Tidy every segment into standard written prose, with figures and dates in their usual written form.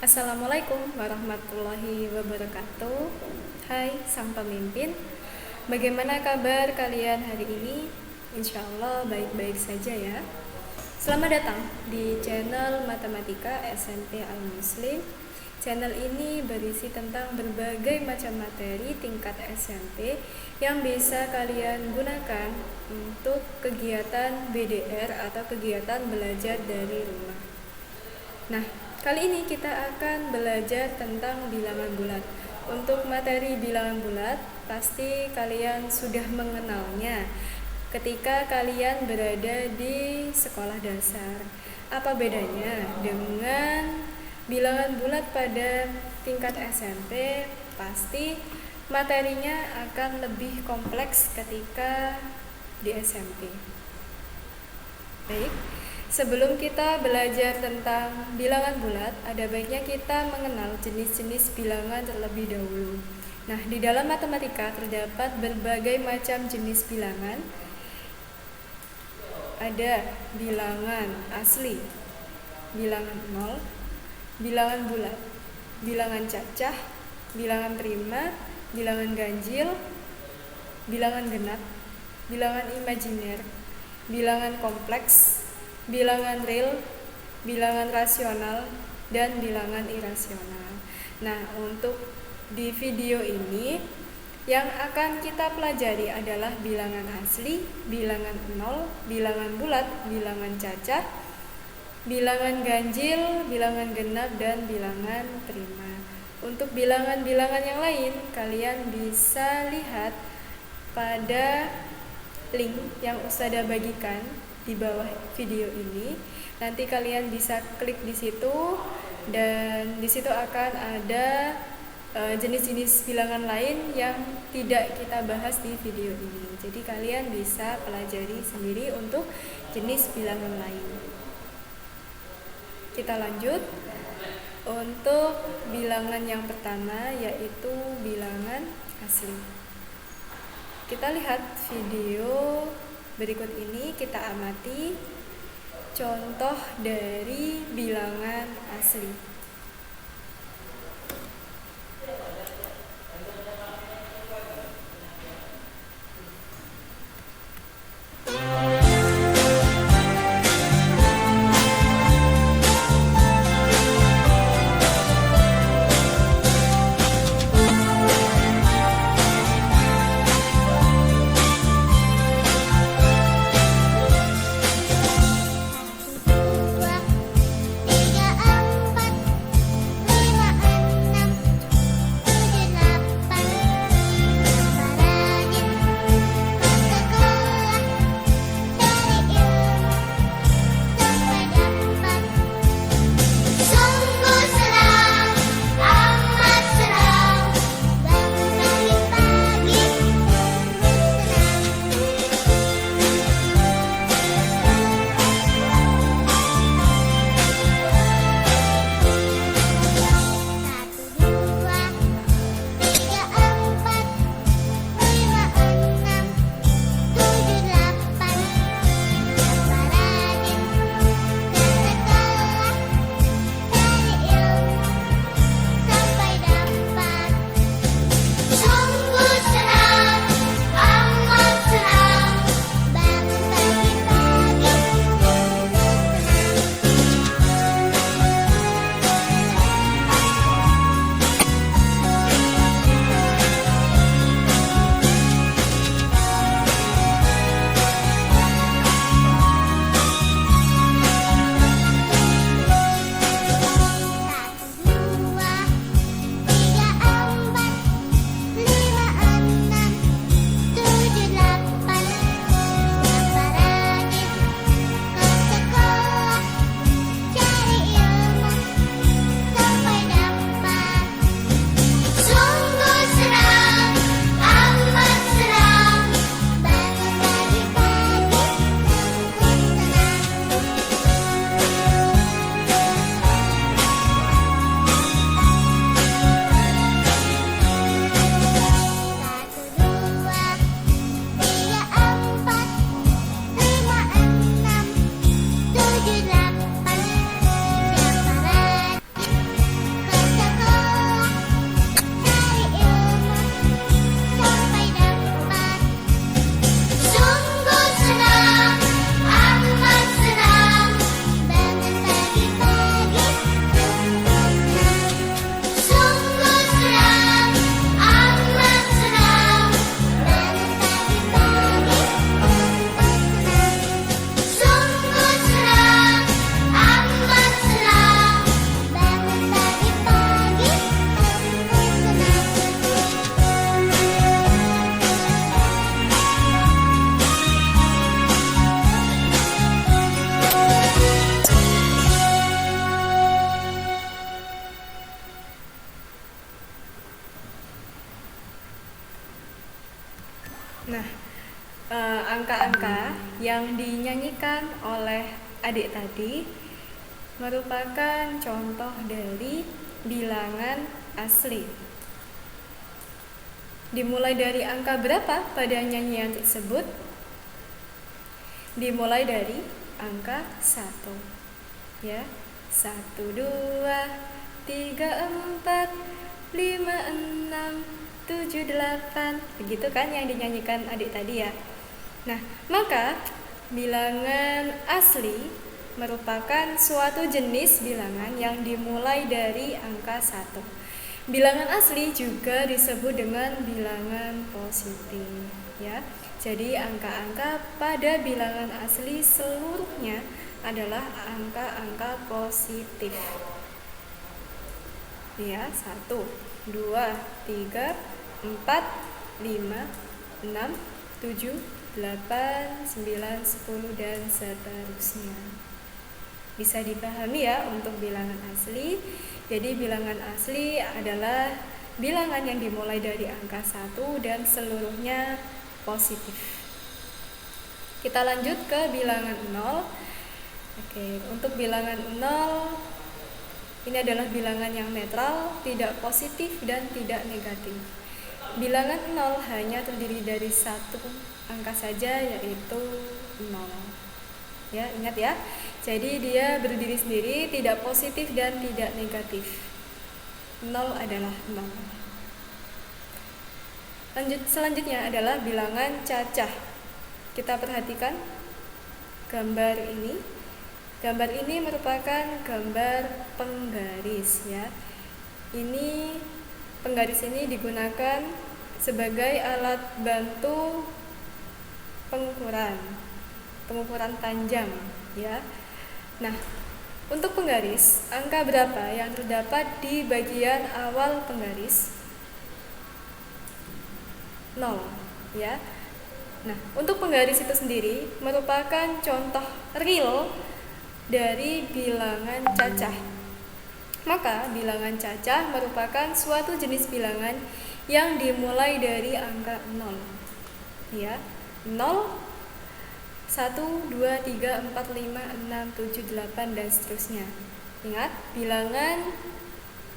Assalamualaikum warahmatullahi wabarakatuh. Hai sang pemimpin, bagaimana kabar kalian hari ini? Insya Allah baik-baik saja ya. Selamat datang di channel Matematika SMP Al-Muslim. Channel ini berisi tentang berbagai macam materi tingkat SMP yang bisa kalian gunakan untuk kegiatan BDR atau kegiatan belajar dari rumah. Nah, kali ini kita akan belajar tentang bilangan bulat. Untuk materi bilangan bulat, pasti kalian sudah mengenalnya ketika kalian berada di sekolah dasar. Apa bedanya dengan bilangan bulat pada tingkat SMP? Pasti materinya akan lebih kompleks ketika di SMP. Baik, sebelum kita belajar tentang bilangan bulat, ada baiknya kita mengenal jenis-jenis bilangan terlebih dahulu. Nah, di dalam matematika terdapat berbagai macam jenis bilangan. Ada bilangan asli, bilangan nol, bilangan bulat, bilangan cacah, bilangan prima, bilangan ganjil, bilangan genap, bilangan imajiner, bilangan kompleks, bilangan real, bilangan rasional, dan bilangan irasional. Nah, untuk di video ini yang akan kita pelajari adalah bilangan asli, bilangan nol, bilangan bulat, bilangan cacah, bilangan ganjil, bilangan genap, dan bilangan prima. Untuk bilangan-bilangan yang lain, kalian bisa lihat pada link yang Ustadzah bagikan di bawah video ini. Nanti kalian bisa klik di situ dan di situ akan ada jenis-jenis bilangan lain yang tidak kita bahas di video ini. Jadi kalian bisa pelajari sendiri untuk jenis bilangan lain. Kita lanjut untuk bilangan yang pertama, yaitu bilangan asli. Kita lihat video berikut ini, kita amati contoh dari bilangan asli. Nah, angka-angka yang dinyanyikan oleh adik tadi merupakan contoh dari bilangan asli. Dimulai dari angka berapa pada nyanyian tersebut? Dimulai dari angka 1. Ya. 1, 2, 3, 4, 5, 6, 7, 8. Begitu kan yang dinyanyikan adik tadi ya. Nah, maka bilangan asli merupakan suatu jenis bilangan yang dimulai dari angka 1. Bilangan asli juga disebut dengan bilangan positif, ya. Jadi angka-angka pada bilangan asli seluruhnya adalah angka-angka positif. Ya, 1, 2, 3, 4, 5, 6, 7, 8, 9, 10 dan seterusnya. Bisa dipahami ya untuk bilangan asli. Jadi bilangan asli adalah bilangan yang dimulai dari angka 1 dan seluruhnya positif. Kita lanjut ke bilangan 0. Oke, untuk bilangan 0 ini adalah bilangan yang netral, tidak positif dan tidak negatif. Bilangan 0 hanya terdiri dari satu angka saja, yaitu 0. Ya, ingat ya. Jadi dia berdiri sendiri, tidak positif dan tidak negatif. 0 adalah 0. Selanjutnya adalah bilangan cacah. Kita perhatikan gambar ini. Gambar ini merupakan gambar penggaris ya. Ini penggaris ini digunakan sebagai alat bantu pengukuran panjang ya. Nah, untuk penggaris, angka berapa yang terdapat di bagian awal penggaris? 0 ya. Nah, untuk penggaris itu sendiri merupakan contoh real dari bilangan cacah. Maka bilangan cacah merupakan suatu jenis bilangan yang dimulai dari angka 0. Ya, 0, 1, 2, 3, 4, 5, 6, 7, 8 dan seterusnya. Ingat, bilangan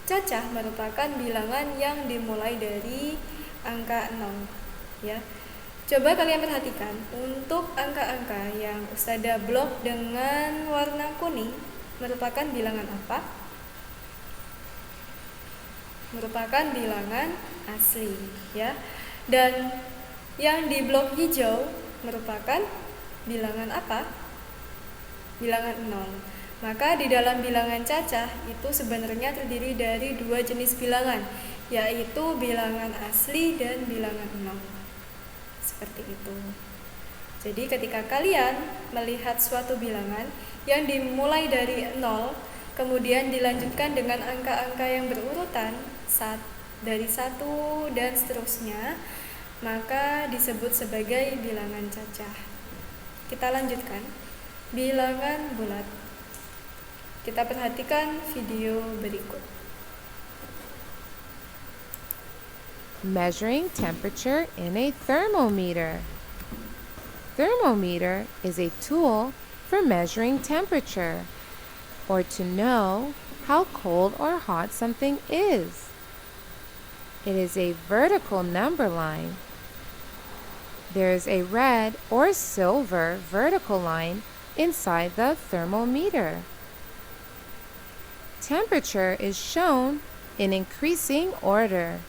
cacah merupakan bilangan yang dimulai dari angka 0, ya. Coba kalian perhatikan untuk angka-angka yang Ustazah blok dengan warna kuning merupakan bilangan apa? Merupakan bilangan asli, ya. Dan yang di blok hijau merupakan bilangan apa? Bilangan 0. Maka di dalam bilangan cacah itu sebenarnya terdiri dari dua jenis bilangan, yaitu bilangan asli dan bilangan 0. Seperti itu. Jadi ketika kalian melihat suatu bilangan yang dimulai dari 0 kemudian dilanjutkan dengan angka-angka yang berurutan dari 1 dan seterusnya, maka disebut sebagai bilangan cacah. Kita lanjutkan bilangan bulat. Kita perhatikan video berikut. Measuring temperature in a thermometer. Thermometer is a tool for measuring temperature or to know how cold or hot something is. It is a vertical number line. There is a red or silver vertical line inside the thermometer. Temperature is shown in increasing order,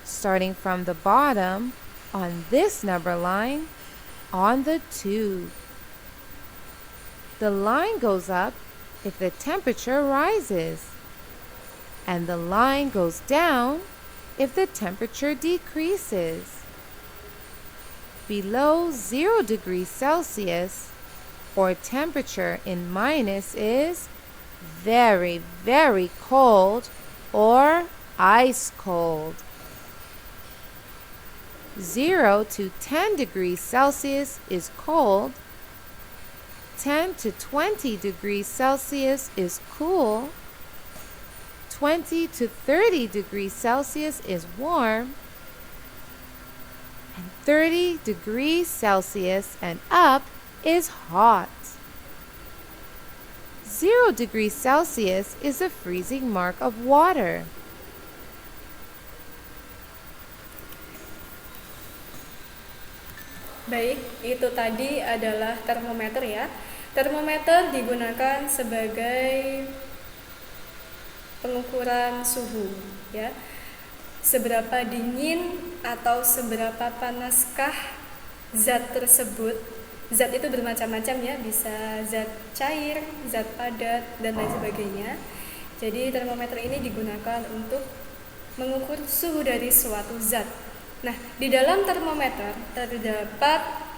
starting from the bottom on this number line on the tube. The line goes up if the temperature rises, and the line goes down if the temperature decreases. Below 0 degrees Celsius, or temperature in minus, is very, very cold or ice cold. 0 to 10 degrees Celsius is cold. 10 to 20 degrees Celsius is cool. 20 to 30 degrees Celsius is warm. and 30 degrees Celsius and up is hot. 0 degrees Celsius is the freezing mark of water. Baik, itu tadi adalah termometer ya. Termometer digunakan sebagai pengukuran suhu ya. Seberapa dingin atau seberapa panaskah zat tersebut. Zat itu bermacam-macam ya, bisa zat cair, zat padat, dan lain sebagainya. Jadi termometer ini digunakan untuk mengukur suhu dari suatu zat. Nah, di dalam termometer terdapat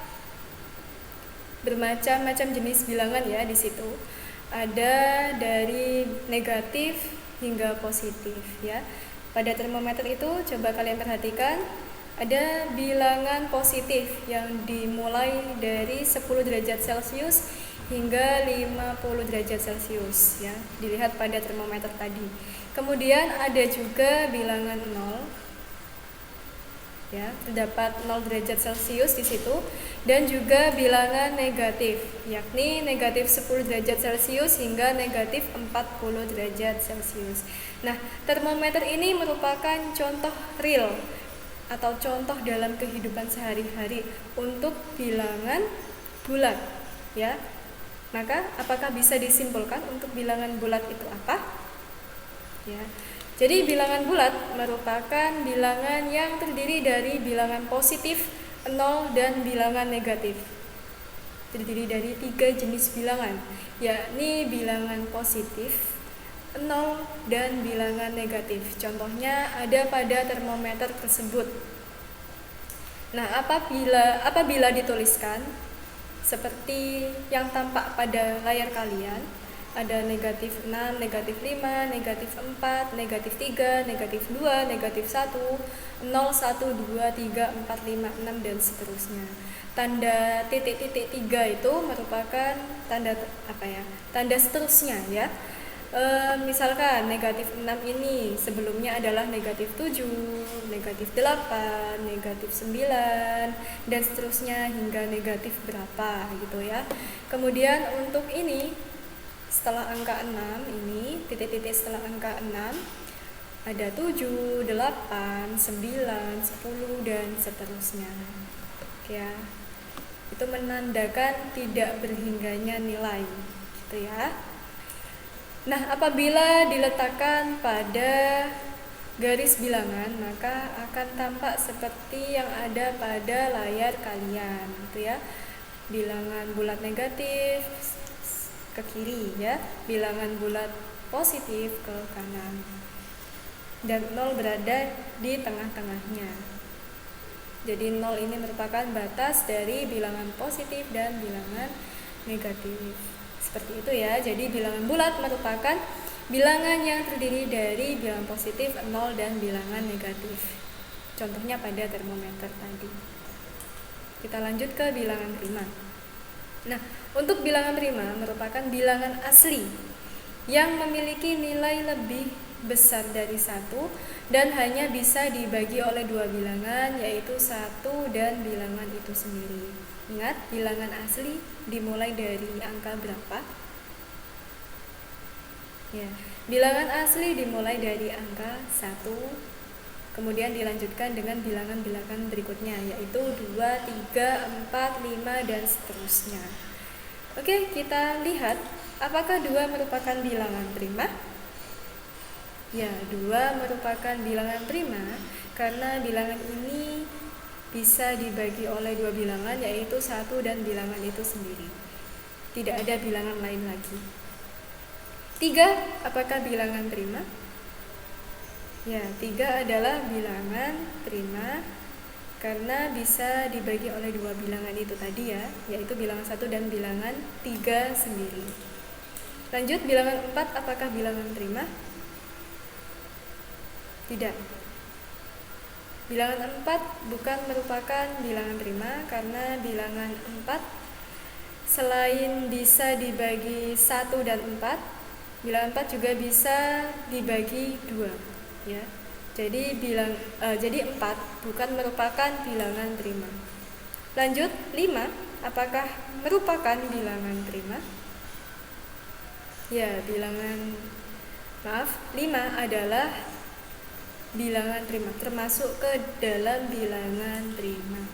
bermacam-macam jenis bilangan ya di situ. Ada dari negatif hingga positif ya. Pada termometer itu coba kalian perhatikan, ada bilangan positif yang dimulai dari 10 derajat Celcius hingga 50 derajat Celcius ya. Dilihat pada termometer tadi. Kemudian ada juga bilangan 0 ya, terdapat 0 derajat Celcius di situ, dan juga bilangan negatif, yakni negatif 10 derajat Celcius hingga negatif 40 derajat Celcius. Nah, termometer ini merupakan contoh real atau contoh dalam kehidupan sehari-hari untuk bilangan bulat ya. Maka apakah bisa disimpulkan untuk bilangan bulat itu apa? Ya. Jadi bilangan bulat merupakan bilangan yang terdiri dari bilangan positif, 0, dan bilangan negatif. Terdiri dari 3 jenis bilangan, yakni bilangan positif, 0, dan bilangan negatif. Contohnya ada pada termometer tersebut. Nah, apabila dituliskan seperti yang tampak pada layar kalian, ada negatif 6, negatif 5, negatif 4, negatif 3, negatif 2, negatif 1, 0, 1, 2, 3, 4, 5, 6, dan seterusnya. Tanda titik-titik 3 itu merupakan tanda tanda seterusnya ya. Misalkan negatif 6 ini sebelumnya adalah negatif 7, negatif 8, negatif 9, dan seterusnya hingga negatif berapa gitu ya. Kemudian untuk ini, setelah angka 6 ini, titik-titik setelah angka 6 ada 7, 8, 9, 10, dan seterusnya. Oke ya. Itu menandakan tidak berhingganya nilai gitu ya. Nah, apabila diletakkan pada garis bilangan, maka akan tampak seperti yang ada pada layar kalian gitu ya. Bilangan bulat negatif ke kiri ya, bilangan bulat positif ke kanan, dan 0 berada di tengah-tengahnya. Jadi 0 ini merupakan batas dari bilangan positif dan bilangan negatif. Seperti itu ya. Jadi bilangan bulat merupakan bilangan yang terdiri dari bilangan positif, 0, dan bilangan negatif. Contohnya pada termometer tadi. Kita lanjut ke bilangan prima. Nah, untuk bilangan prima merupakan bilangan asli yang memiliki nilai lebih besar dari 1 dan hanya bisa dibagi oleh 2 bilangan, yaitu 1 dan bilangan itu sendiri. Ingat, bilangan asli dimulai dari angka berapa? Ya, bilangan asli dimulai dari angka 1, kemudian dilanjutkan dengan bilangan-bilangan berikutnya, yaitu 2, 3, 4, 5, dan seterusnya. Oke, kita lihat apakah 2 merupakan bilangan prima? Ya, 2 merupakan bilangan prima karena bilangan ini bisa dibagi oleh 2 bilangan, yaitu 1 dan bilangan itu sendiri. Tidak ada bilangan lain lagi. 3, apakah bilangan prima? Ya, 3 adalah bilangan prima karena bisa dibagi oleh 2 bilangan itu tadi ya, yaitu bilangan 1 dan bilangan 3 sendiri. Lanjut, bilangan 4 apakah bilangan prima? Tidak. Bilangan 4 bukan merupakan bilangan prima karena bilangan 4 selain bisa dibagi 1 dan 4, bilangan 4 juga bisa dibagi 2 ya. Jadi 4 bukan merupakan bilangan prima. Lanjut, 5 apakah merupakan bilangan prima? Ya, 5 adalah bilangan prima, termasuk ke dalam bilangan prima.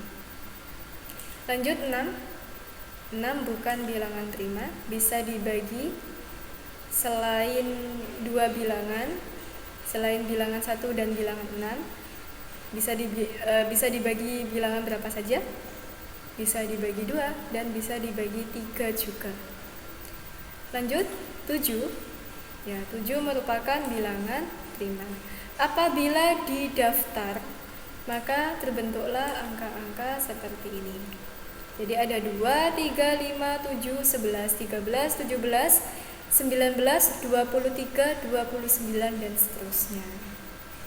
Lanjut, 6 bukan bilangan prima, bisa dibagi selain dua bilangan, selain bilangan 1 dan bilangan 6, bisa dibagi bilangan berapa saja? Bisa dibagi 2 dan bisa dibagi 3 juga. Lanjut, 7. Ya, 7 merupakan bilangan prima. Apabila didaftar, maka terbentuklah angka-angka seperti ini. Jadi ada 2, 3, 5, 7, 11, 13, 17, 19, 23, 29 dan seterusnya.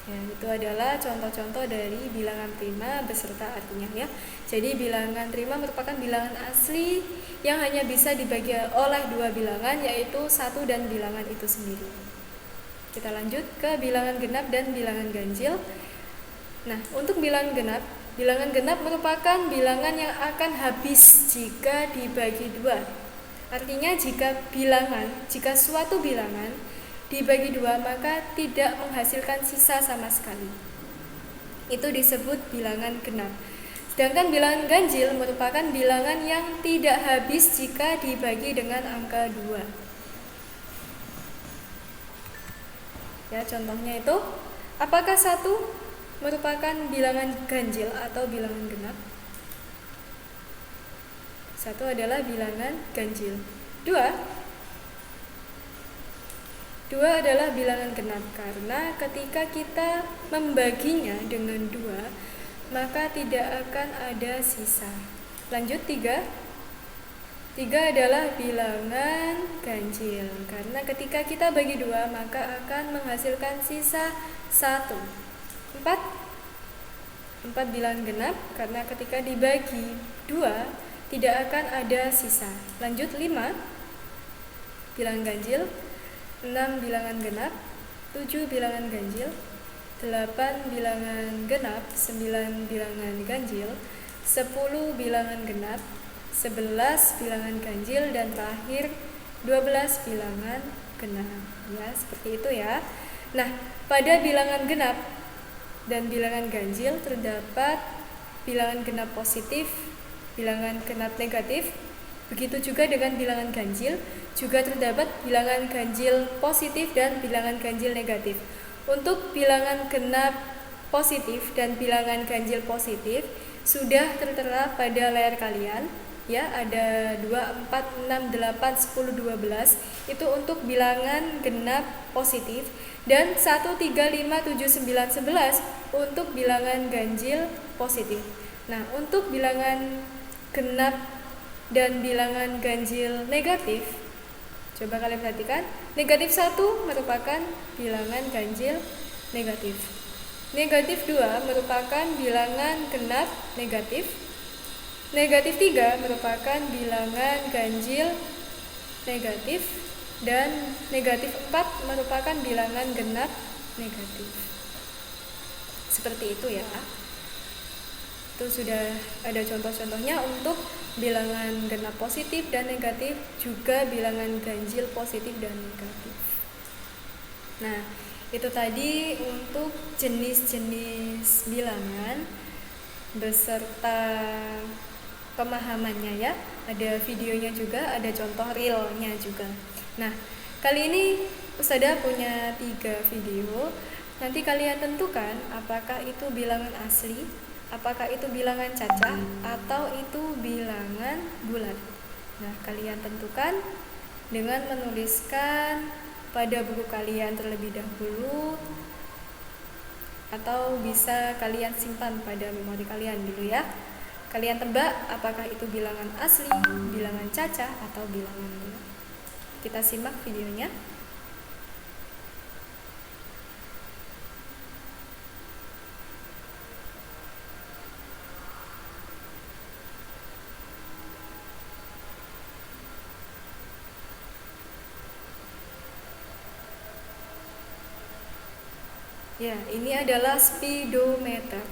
Ya, itu adalah contoh-contoh dari bilangan prima beserta artinya ya. Jadi bilangan prima merupakan bilangan asli yang hanya bisa dibagi oleh dua bilangan, yaitu 1 dan bilangan itu sendiri. Kita lanjut ke bilangan genap dan bilangan ganjil. Nah, untuk bilangan genap merupakan bilangan yang akan habis jika dibagi dua. Artinya jika suatu bilangan dibagi dua, maka tidak menghasilkan sisa sama sekali. Itu disebut bilangan genap. Sedangkan bilangan ganjil merupakan bilangan yang tidak habis jika dibagi dengan angka 2. Ya, contohnya itu, apakah 1 merupakan bilangan ganjil atau bilangan genap? 1 adalah bilangan ganjil. 2 adalah bilangan genap karena ketika kita membaginya dengan 2, maka tidak akan ada sisa. Lanjut, 3 adalah bilangan ganjil karena ketika kita bagi 2, maka akan menghasilkan sisa 1. 4 bilangan genap karena ketika dibagi 2 tidak akan ada sisa. Lanjut, 5 bilangan ganjil, 6 bilangan genap, 7 bilangan ganjil, 8 bilangan genap, 9 bilangan ganjil, 10 bilangan genap, 11 bilangan ganjil, dan terakhir 12 bilangan genap. Ya, seperti itu ya. Nah, pada bilangan genap dan bilangan ganjil terdapat bilangan genap positif, bilangan genap negatif. Begitu juga dengan bilangan ganjil, juga terdapat bilangan ganjil positif dan bilangan ganjil negatif. Untuk bilangan genap positif dan bilangan ganjil positif sudah tertera pada layar kalian. Ya, ada 2, 4, 6, 8, 10, 12. Itu untuk bilangan genap positif, dan 1, 3, 5, 7, 9, 11 untuk bilangan ganjil positif. Nah, untuk bilangan genap dan bilangan ganjil negatif, coba kalian perhatikan, negatif 1 merupakan bilangan ganjil negatif. Negatif 2 merupakan bilangan genap negatif. Negatif 3 merupakan bilangan ganjil negatif. Dan negatif 4 merupakan bilangan genap negatif. Seperti itu ya. Itu sudah ada contoh-contohnya untuk bilangan genap positif dan negatif, juga bilangan ganjil positif dan negatif. Nah, itu tadi untuk jenis-jenis bilangan beserta pemahamannya ya. Ada videonya juga, ada contoh realnya juga. Nah, kali ini Ustazah punya 3 video. Nanti kalian tentukan apakah itu bilangan asli, apakah itu bilangan cacah, atau itu bilangan bulat. Nah, kalian tentukan dengan menuliskan pada buku kalian terlebih dahulu, atau bisa kalian simpan pada memori kalian dulu ya. Kalian tebak apakah itu bilangan asli, bilangan cacah, atau bilangan bulat. Kita simak videonya. Ya, ini adalah speedometer.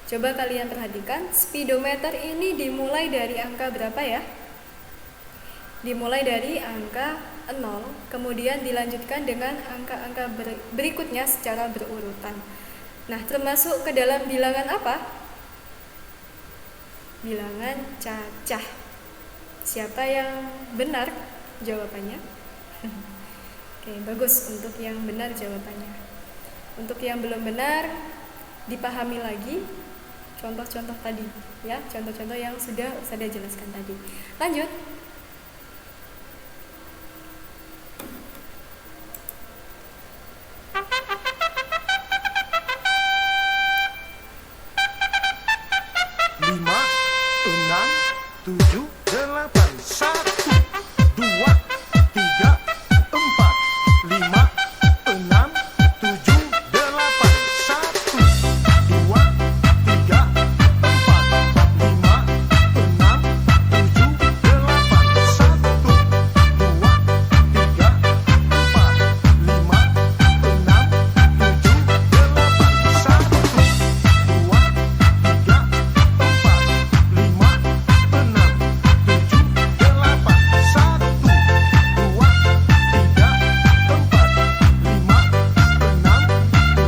Coba kalian perhatikan, speedometer ini dimulai dari angka berapa ya? Dimulai dari angka 0, kemudian dilanjutkan dengan angka-angka berikutnya secara berurutan. Nah, termasuk ke dalam bilangan apa? Bilangan cacah. Siapa yang benar jawabannya? Oke, bagus untuk yang benar jawabannya. Untuk yang belum benar, dipahami lagi contoh-contoh tadi ya, contoh-contoh yang sudah saya jelaskan tadi. Lanjut. Lima, enam, tujuh, delapan, satu, dua, tiga, empat, lima, enam, tujuh, delapan, satu, dua, tiga, empat, lima, enam, tujuh, delapan, satu, dua, tiga, empat, lima, enam, tujuh, delapan, satu, dua,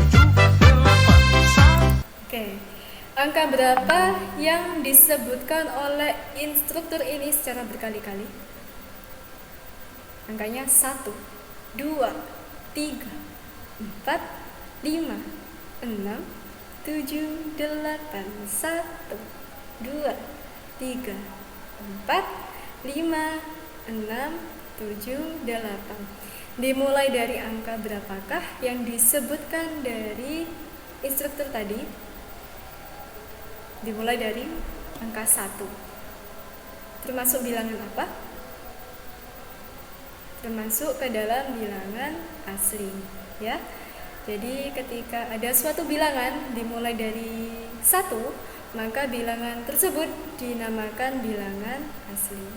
tiga, 1. Oke, angka berapa yang disebutkan oleh instruktur ini secara berkali-kali? Angkanya 1, 2, 3, 4, 5, 6, 7, 8, 1, 2, 3, 4, 5, 6, 7, 8. Dimulai dari angka berapakah yang disebutkan dari instruktur tadi? Dimulai dari angka 1. Termasuk bilangan apa? Termasuk ke dalam bilangan asli, ya. Jadi ketika ada suatu bilangan dimulai dari 1, maka bilangan tersebut dinamakan bilangan asli.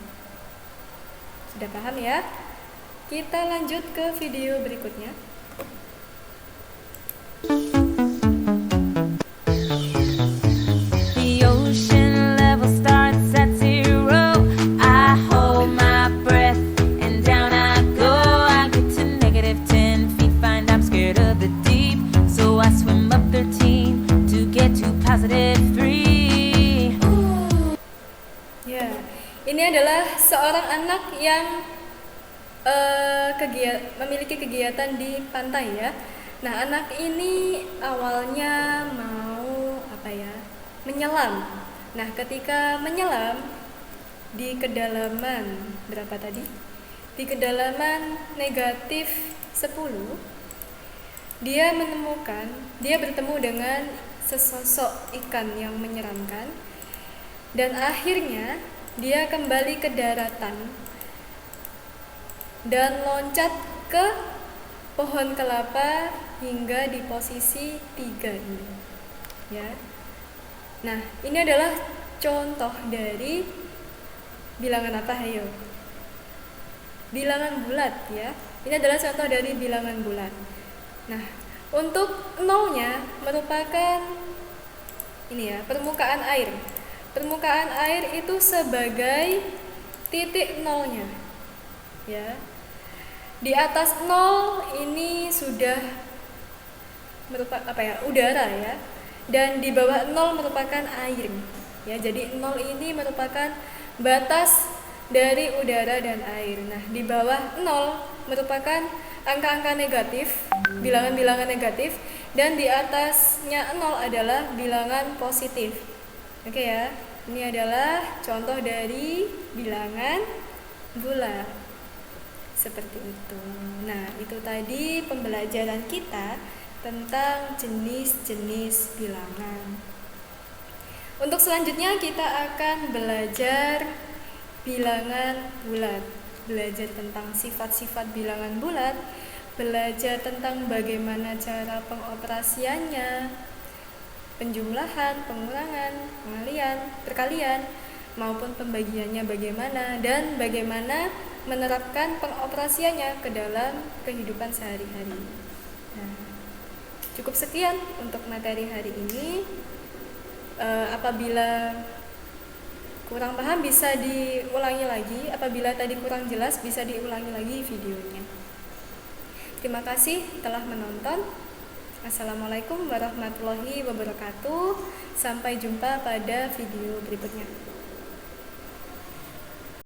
Sudah paham ya? Kita lanjut ke video berikutnya. The ocean level starts at 0. I hold my breath and down I go. I get to -10 feet, find I'm scared of the deep. So I swim up 13 to get to +3. Ya, ini adalah seorang anak yang memiliki kegiatan di pantai ya. Nah, anak ini awalnya mau menyelam. Nah, ketika menyelam di kedalaman berapa tadi? Di kedalaman -10, dia bertemu dengan sesosok ikan yang menyeramkan, dan akhirnya dia kembali ke daratan dan loncat ke pohon kelapa hingga di posisi 3 ini ya. Nah, ini adalah contoh dari bilangan apa? Ayo, bilangan bulat ya. Ini adalah contoh dari bilangan bulat. Nah, untuk nolnya merupakan ini ya, permukaan air. Permukaan air itu sebagai titik nolnya ya. Di atas 0 ini sudah merupakan udara ya, dan di bawah 0 merupakan air ya. Jadi 0 ini merupakan batas dari udara dan air. Nah, di bawah 0 merupakan angka-angka negatif, bilangan-bilangan negatif, dan di atasnya 0 adalah bilangan positif. Oke ya, ini adalah contoh dari bilangan bulat. Seperti itu. Nah, itu tadi pembelajaran kita tentang jenis-jenis bilangan. Untuk selanjutnya kita akan belajar bilangan bulat. Belajar tentang sifat-sifat bilangan bulat, belajar tentang bagaimana cara pengoperasiannya, penjumlahan, pengurangan, pengalian, perkalian, maupun pembagiannya bagaimana, dan bagaimana menerapkan pengoperasiannya ke dalam kehidupan sehari-hari. Nah, Cukup sekian untuk materi hari ini. Apabila kurang paham bisa diulangi lagi, apabila tadi kurang jelas bisa diulangi lagi videonya. Terima kasih telah menonton. Assalamualaikum warahmatullahi wabarakatuh. Sampai jumpa pada video berikutnya.